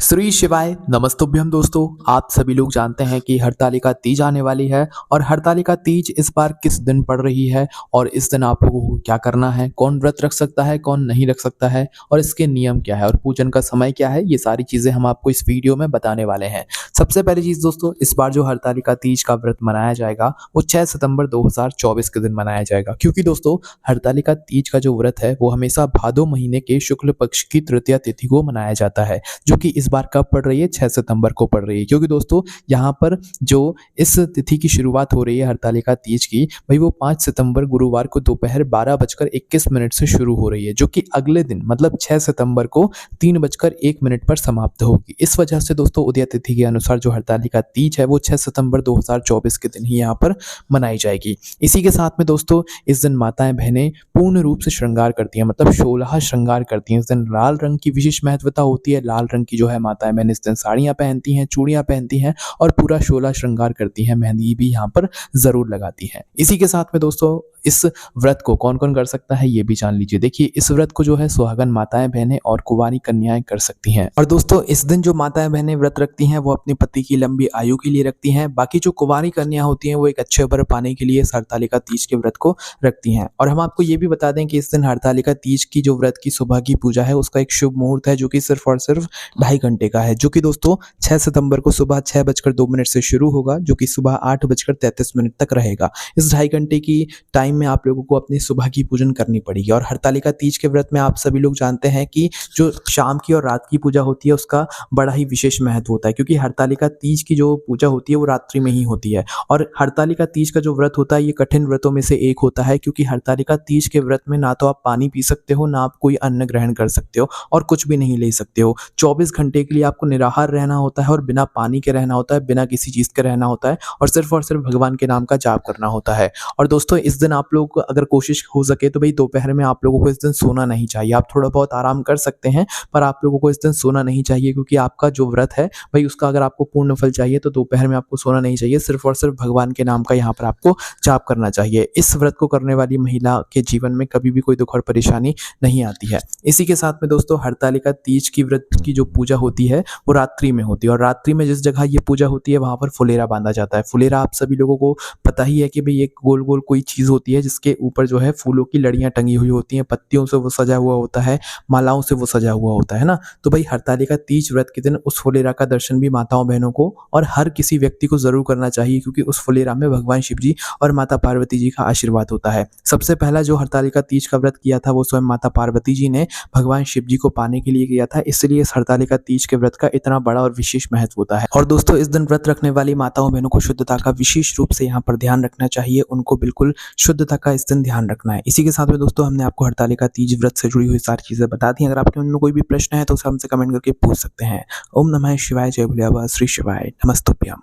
श्री शिवाय नमस्तुभ्यम दोस्तों। आप सभी लोग जानते हैं कि हरतालिका तीज आने वाली है और हरतालिका तीज इस बार किस दिन पड़ रही है और इस दिन आप लोगों को क्या करना है, कौन व्रत रख सकता है, कौन नहीं रख सकता है और इसके नियम क्या है और पूजन का समय क्या है, ये सारी चीज़ें हम आपको इस वीडियो में बताने वाले हैं। सबसे पहली चीज़ दोस्तों, इस बार जो हरतालिका तीज का व्रत मनाया जाएगा वो 6 सितंबर 2024 के दिन मनाया जाएगा, क्योंकि दोस्तों हरतालिका तीज का जो व्रत है वो हमेशा भादो महीने के शुक्ल पक्ष की तृतीया तिथि को मनाया जाता है, जो कि इस बार कब पड़ रही है, 6 सितंबर को पड़ रही है। क्योंकि दोस्तों यहाँ पर जो इस तिथि की शुरुआत हो रही है हरतालिका तीज की, भाई वो 5 सितंबर गुरुवार को दोपहर 12:21 से शुरू हो रही है, जो कि अगले दिन मतलब 6 सितंबर को 3:01 पर समाप्त होगी। इस वजह से दोस्तों उदय तिथि के अनुसार जो हरतालिका तीज है वो 6 सितंबर 2024 के दिन ही यहाँ पर मनाई जाएगी। इसी के साथ में दोस्तों इस दिन माताएं बहनें पूर्ण रूप से श्रृंगार करती हैं, मतलब 16 श्रृंगार करती हैं। इस दिन लाल रंग की विशेष महत्वता होती है। लाल रंग की जो है माताएं बहनें इस दिन साड़ियाँ पहनती हैं, चूड़ियाँ पहनती हैं और पूरा 16 श्रृंगार करती हैं। मेहंदी भी यहाँ पर ज़रूर लगाती हैं। इसी के साथ में दोस्तों इस व्रत को कौन कौन कर सकता है ये भी जान लीजिए। देखिए, इस व्रत को जो है सुहागन माताएं बहनें और कुंवारी कन्याएं कर सकती हैं। और दोस्तों इस दिन जो माताएं बहनें व्रत रखती हैं वो अपने पति की लंबी आयु के लिए रखती हैं। बाकी जो कुंवारी कन्याएं होती हैं वो एक अच्छे वर पाने के लिए हरतालिका तीज के व्रत को रखती हैं। और हम आपको ये भी बता दें कि इस दिन हरतालिका तीज की जो व्रत की सुबह की पूजा है उसका एक शुभ मुहूर्त है, जो कि सिर्फ और सिर्फ 2.5 घंटे का है, जो कि दोस्तों 6 सितंबर को सुबह 6:02 से शुरू होगा, जो कि सुबह 8:33 तक रहेगा। इस 2.5 घंटे की टाइम में आप लोगों को अपनी सुबह की पूजन करनी पड़ेगी। और हरतालिका तीज के व्रत में आप सभी लोग जानते हैं कि जो शाम की और रात की पूजा होती है उसका बड़ा ही विशेष महत्व होता है, क्योंकि हरतालिका तीज की जो पूजा होती है वो रात्रि में ही होती है। और हरतालिका तीज का जो व्रत होता है ये कठिन व्रतों में से एक होता है, क्योंकि हरतालिका तीज के व्रत में ना तो आप पानी पी सकते हो, ना आप कोई अन्न ग्रहण कर सकते हो और कुछ भी नहीं ले सकते हो। 24 घंटे के लिए आपको निराहार रहना होता है और बिना पानी के रहना होता है, बिना किसी चीज़ के रहना होता है और सिर्फ भगवान के नाम का जाप करना होता है। और दोस्तों इस दिन आप लोग अगर कोशिश हो सके तो भाई दोपहर में आप लोगों को इस दिन सोना नहीं चाहिए। आप थोड़ा बहुत आराम कर सकते हैं पर आप लोगों को इस दिन सोना नहीं चाहिए, क्योंकि आपका जो व्रत है भाई उसका अगर आपको पूर्ण फल चाहिए तो दोपहर में आपको सोना नहीं चाहिए। सिर्फ और सिर्फ भगवान के नाम का यहाँ पर आपको जाप करना चाहिए। इस व्रत को करने वाली महिला के जीवन में कभी भी कोई दुख और परेशानी नहीं आती है। इसी के साथ में दोस्तों हरतालिका तीज की व्रत की जो पूजा होती है वो रात्रि में होती है और रात्रि में जिस जगह ये पूजा होती है वहाँ पर फुलेरा बांधा जाता है। फुलेरा आप सभी लोगों को पता ही है कि भाई एक गोल गोल कोई चीज़ होती है जिसके ऊपर जो है फूलों की लड़ियाँ टंगी हुई होती हैं, पत्तियों से वो सजा हुआ होता है, मालाओं से वो सजा हुआ होता है ना। तो भाई हरतालिका तीज व्रत के दिन उस फुलेरा का दर्शन भी माताओं बहनों को और हर किसी व्यक्ति को जरूर करना चाहिए, क्योंकि उस फुलेरा में भगवान शिव जी और माता पार्वती जी का आशीर्वाद होता है। सबसे पहला जो हरतालिका तीज का व्रत किया था वो स्वयं माता पार्वती जी ने भगवान शिव जी को पाने के लिए किया था, इसलिए इस हरतालिका तीज के व्रत का इतना बड़ा और विशेष महत्व होता है। और दोस्तों इस दिन व्रत रखने वाली माताओं बहनों को शुद्धता का विशेष रूप से यहाँ पर ध्यान रखना चाहिए। उनको बिल्कुल शुद्धता का इस दिन ध्यान रखना है। इसी के साथ में दोस्तों हमने आपको हरतालिका तीज व्रत से जुड़ी हुई सारी चीजें बता दी। अगर आपके मन में कोई भी प्रश्न है तो उसे हमसे कमेंट करके पूछ सकते हैं। ओम नमः शिवाय, जय भोले बाबा, श्री शिवाय, नमस्तुभ्यम।